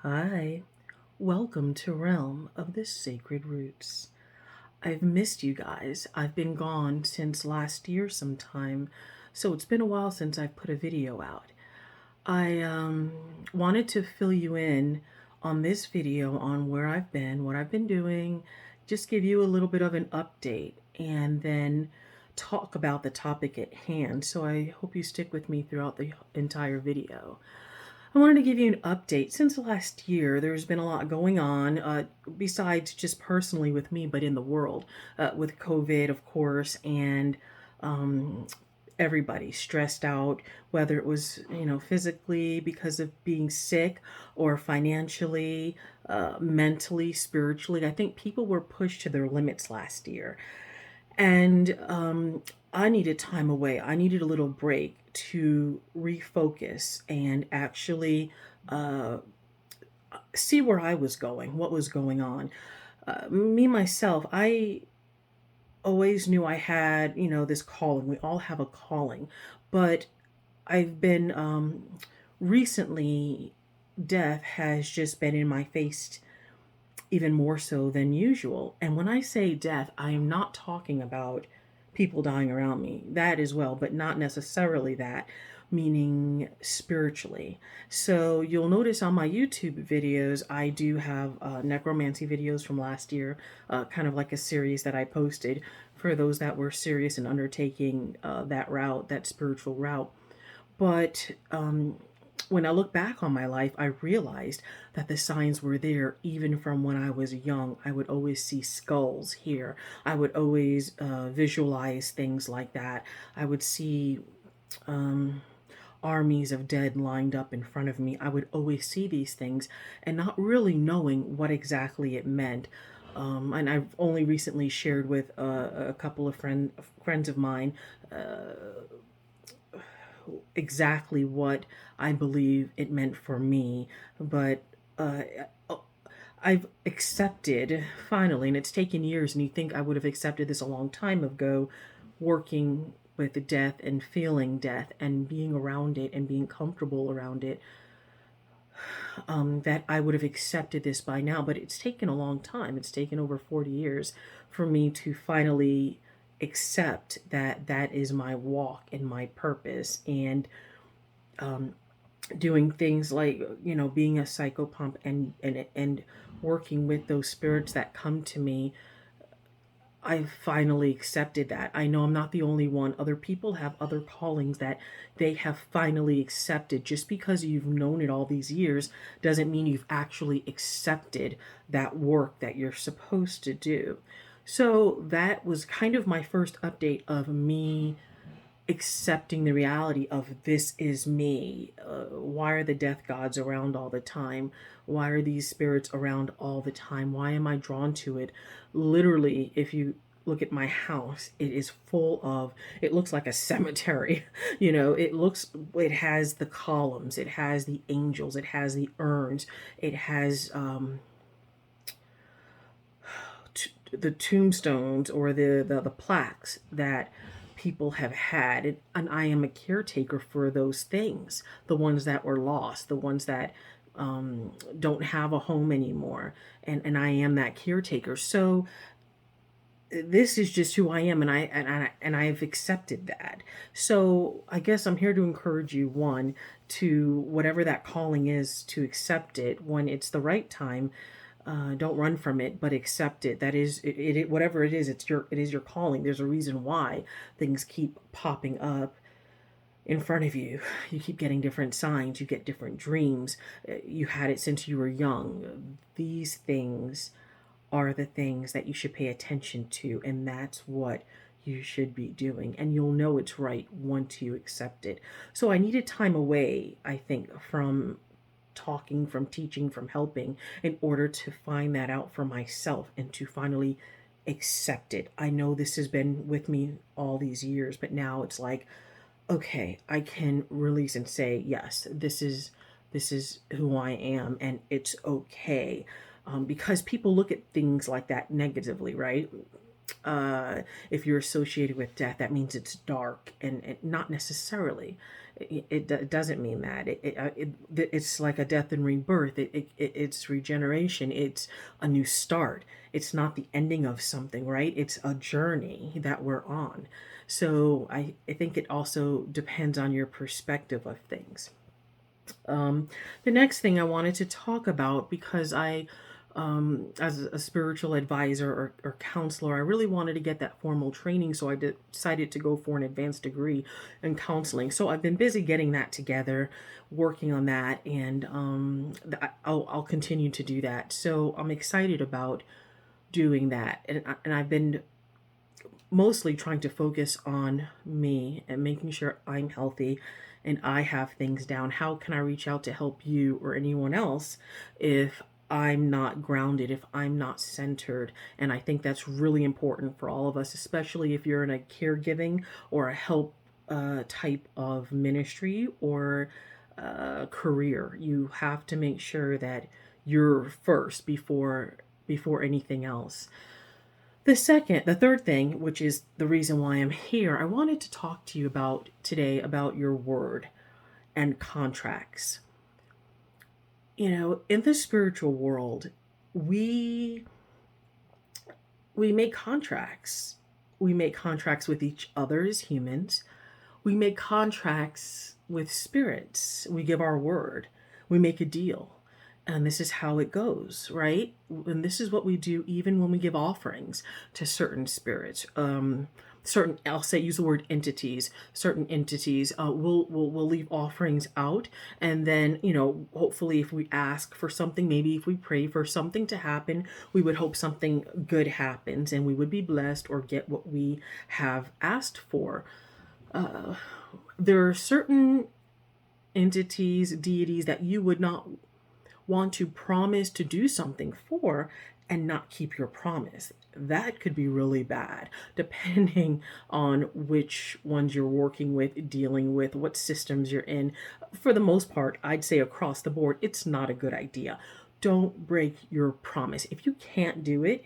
Hi, welcome to Realm of the Sacred Roots. I've missed you guys. I've been gone since last year sometime, so it's been a while since I've put a video out. I wanted to fill you in on this video on where I've been, what I've been doing, just give you a little bit of an update, and then talk about the topic at hand. So I hope you stick with me throughout the entire video. I wanted to give you an update. Since last year, there's been a lot going on, besides just personally with me, but in the world, with COVID, of course, and um, everybody stressed out, whether it was, physically because of being sick or financially, mentally, spiritually. I think people were pushed to their limits last year. And I needed time away. I needed a little break to refocus and actually uh, see where I was going, what was going on. Me, myself, I always knew I had, this calling. We all have a calling. But I've been recently, death has just been in my face even more so than usual. And when I say death, I am not talking about people dying around me. That as well, but not necessarily that, meaning spiritually. So you'll notice on my YouTube videos, I do have necromancy videos from last year, kind of like a series that I posted for those that were serious in undertaking that route, that spiritual route. But when I look back on my life, I realized that the signs were there even from when I was young. I would always see skulls here. I would always visualize things like that. I would see um, armies of dead lined up in front of me. I would always see these things and not really knowing what exactly it meant. And I've only recently shared with a couple of friends of mine exactly what I believe it meant for me, but uh, I've accepted finally, and it's taken years, and you think I would have accepted this a long time ago, working with death and feeling death and being around it and being comfortable around it, that I would have accepted this by now. But it's taken a long time. It's taken over 40 years for me to finally accept that that is my walk and my purpose. And doing things like, being a psychopomp and working with those spirits that come to me. I finally accepted that. I know I'm not the only one. Other people have other callings that they have finally accepted. Just because you've known it all these years doesn't mean you've actually accepted that work that you're supposed to do. So that was kind of my first update of me accepting the reality of this is me. Why are the death gods around all the time? Why are these spirits around all the time? Why am I drawn to it? Literally, if you look at my house, it is full of, it looks like a cemetery. It has the columns, it has the angels, it has the urns, it has the tombstones or the plaques that people have had, and I am a caretaker for those things, the ones that were lost, the ones that don't have a home anymore, and I am that caretaker. So this is just who I am, and I've accepted that. So I guess I'm here to encourage you, one, to whatever that calling is, to accept it when it's the right time. Don't run from it, but accept it. That is it. Whatever it is, it is your calling. There's a reason why things keep popping up in front of you. You keep getting different signs. You get different dreams. You had it since you were young. These things are the things that you should pay attention to, and that's what you should be doing. And you'll know it's right once you accept it. So I needed time away, I think, from talking, from teaching, from helping, in order to find that out for myself and to finally accept it. I know this has been with me all these years, but now it's like, okay, I can release and say, yes, this is who I am, and it's okay. Because people look at things like that negatively, right? If you're associated with death, that means it's dark, and not necessarily. It doesn't mean that. It's like a death and rebirth. It's regeneration. It's a new start. It's not the ending of something, right? It's a journey that we're on. So I think it also depends on your perspective of things. Um, the next thing I wanted to talk about, because as a spiritual advisor or counselor, I really wanted to get that formal training. So I decided to go for an advanced degree in counseling. So I've been busy getting that together, working on that, and I'll continue to do that. So I'm excited about doing that. And I've been mostly trying to focus on me and making sure I'm healthy and I have things down. How can I reach out to help you or anyone else if I'm not grounded, if I'm not centered? And I think that's really important for all of us, especially if you're in a caregiving or a help type of ministry or career. You have to make sure that you're first before anything else. The third thing, which is the reason why I'm here, I wanted to talk to you about today about your word and contracts. In the spiritual world, we we make contracts. We make contracts with each other as humans. We make contracts with spirits. We give our word. We make a deal. And this is how it goes, right? And this is what we do even when we give offerings to certain spirits. I'll say, use the word entities. Certain entities, we'll leave offerings out, and then hopefully, if we ask for something, maybe if we pray for something to happen, we would hope something good happens, and we would be blessed or get what we have asked for. There are certain entities, deities that you would not want to promise to do something for and not keep your promise. That could be really bad, depending on which ones you're working with, dealing with, what systems you're in. For the most part, I'd say across the board, it's not a good idea. Don't break your promise. If you can't do it,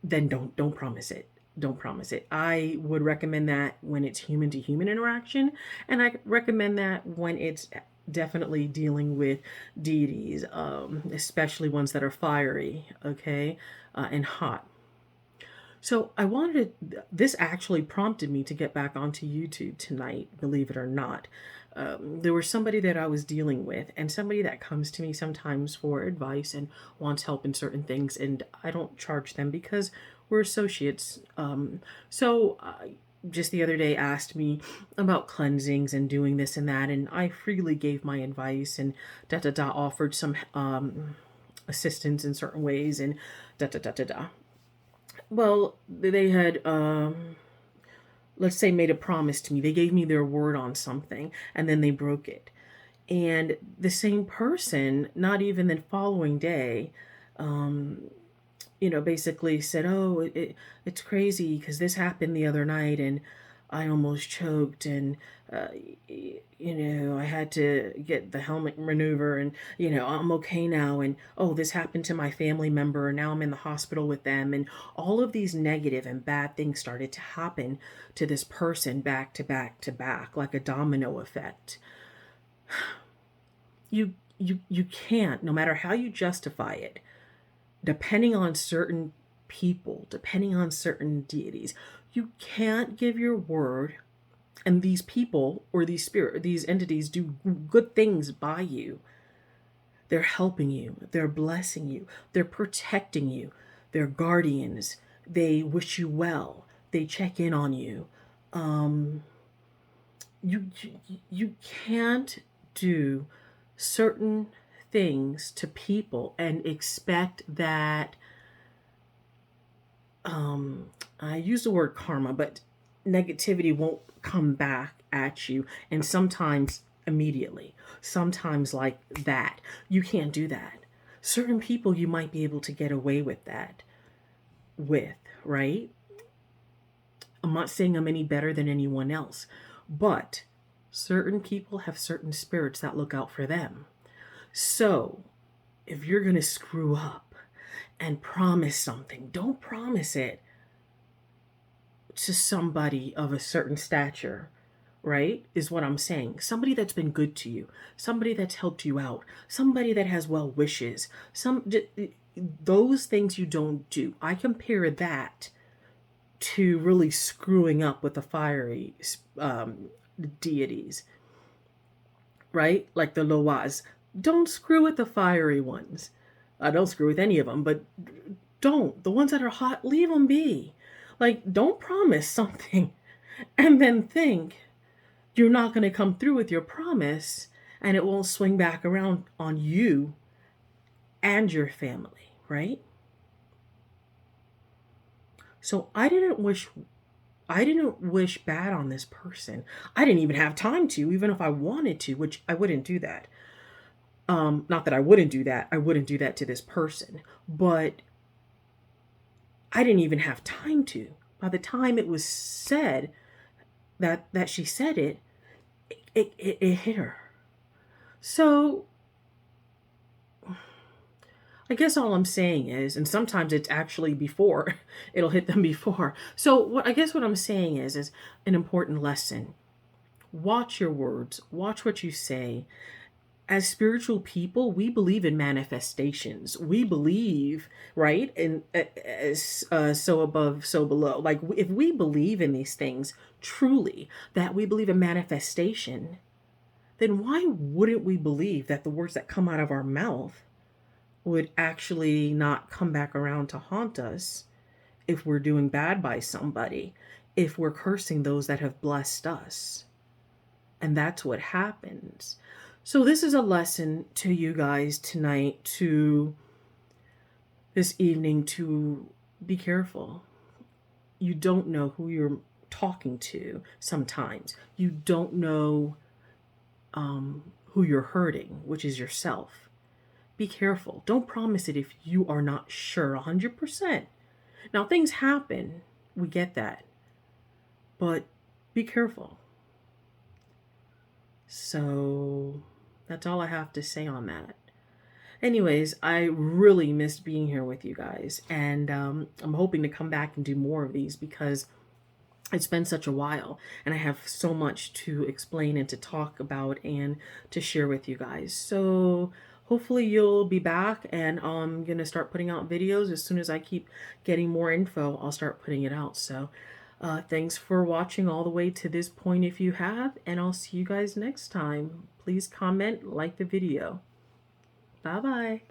then don't promise it. Don't promise it. I would recommend that when it's human to human interaction, and I recommend that when it's definitely dealing with deities, especially ones that are fiery, okay, and hot. So this actually prompted me to get back onto YouTube tonight, believe it or not. There was somebody that I was dealing with, and somebody that comes to me sometimes for advice and wants help in certain things, and I don't charge them because we're associates. Just the other day asked me about cleansings and doing this and that, and I freely gave my advice and offered some assistance in certain ways and da da da da da. Well, they had, let's say, made a promise to me. They gave me their word on something, and then they broke it. And the same person, not even the following day, basically said, "Oh, it's crazy because this happened the other night, and I almost choked, and uh, I had to get the helmet maneuver, and I'm okay now, and oh, this happened to my family member, and now I'm in the hospital with them, and all of these negative and bad things started to happen to this person back to back to back, like a domino effect. You can't, no matter how you justify it, depending on certain people, depending on certain deities, you can't give your word, and these people or these entities do good things by you. They're helping you, they're blessing you, they're protecting you, they're guardians, they wish you well, they check in on you. Um, you can't do certain things to people and expect that, I use the word karma, but negativity won't come back at you, and sometimes immediately, sometimes like that. You can't do that. Certain people you might be able to get away with that with, right? I'm not saying I'm any better than anyone else, but certain people have certain spirits that look out for them. So if you're going to screw up and promise something, don't promise it to somebody of a certain stature, right? Is what I'm saying. Somebody that's been good to you, somebody that's helped you out, somebody that has well wishes, those things you don't do. I compare that to really screwing up with the fiery deities, right? Like the Loas. Don't screw with the fiery ones. Don't screw with any of them, but don't. The ones that are hot, leave them be. Like, don't promise something and then think you're not going to come through with your promise and it won't swing back around on you and your family, right? So I didn't wish bad on this person. I didn't even have time to, even if I wanted to, which I wouldn't do that. Not that I wouldn't do that. I wouldn't do that to this person, but I didn't even have time to. By the time it was said that she said it, it hit her. So I guess all I'm saying is, and sometimes it's actually before, it'll hit them before. So what I'm saying is an important lesson. Watch your words, watch what you say. As spiritual people, we believe in manifestations. We believe, right? And as so above, so below. Like, if we believe in these things truly, that we believe in manifestation, then why wouldn't we believe that the words that come out of our mouth would actually not come back around to haunt us if we're doing bad by somebody, if we're cursing those that have blessed us? And that's what happens. So this is a lesson to you guys tonight, to this evening, to be careful. You don't know who you're talking to sometimes. You don't know who you're hurting, which is yourself. Be careful. Don't promise it if you are not sure 100%. Now, things happen. We get that. But be careful. So that's all I have to say on that. Anyways, I really missed being here with you guys. And I'm hoping to come back and do more of these because it's been such a while and I have so much to explain and to talk about and to share with you guys. So hopefully you'll be back, and I'm going to start putting out videos. As soon as I keep getting more info, I'll start putting it out. So thanks for watching all the way to this point if you have, and I'll see you guys next time. Please comment, like the video. Bye-bye.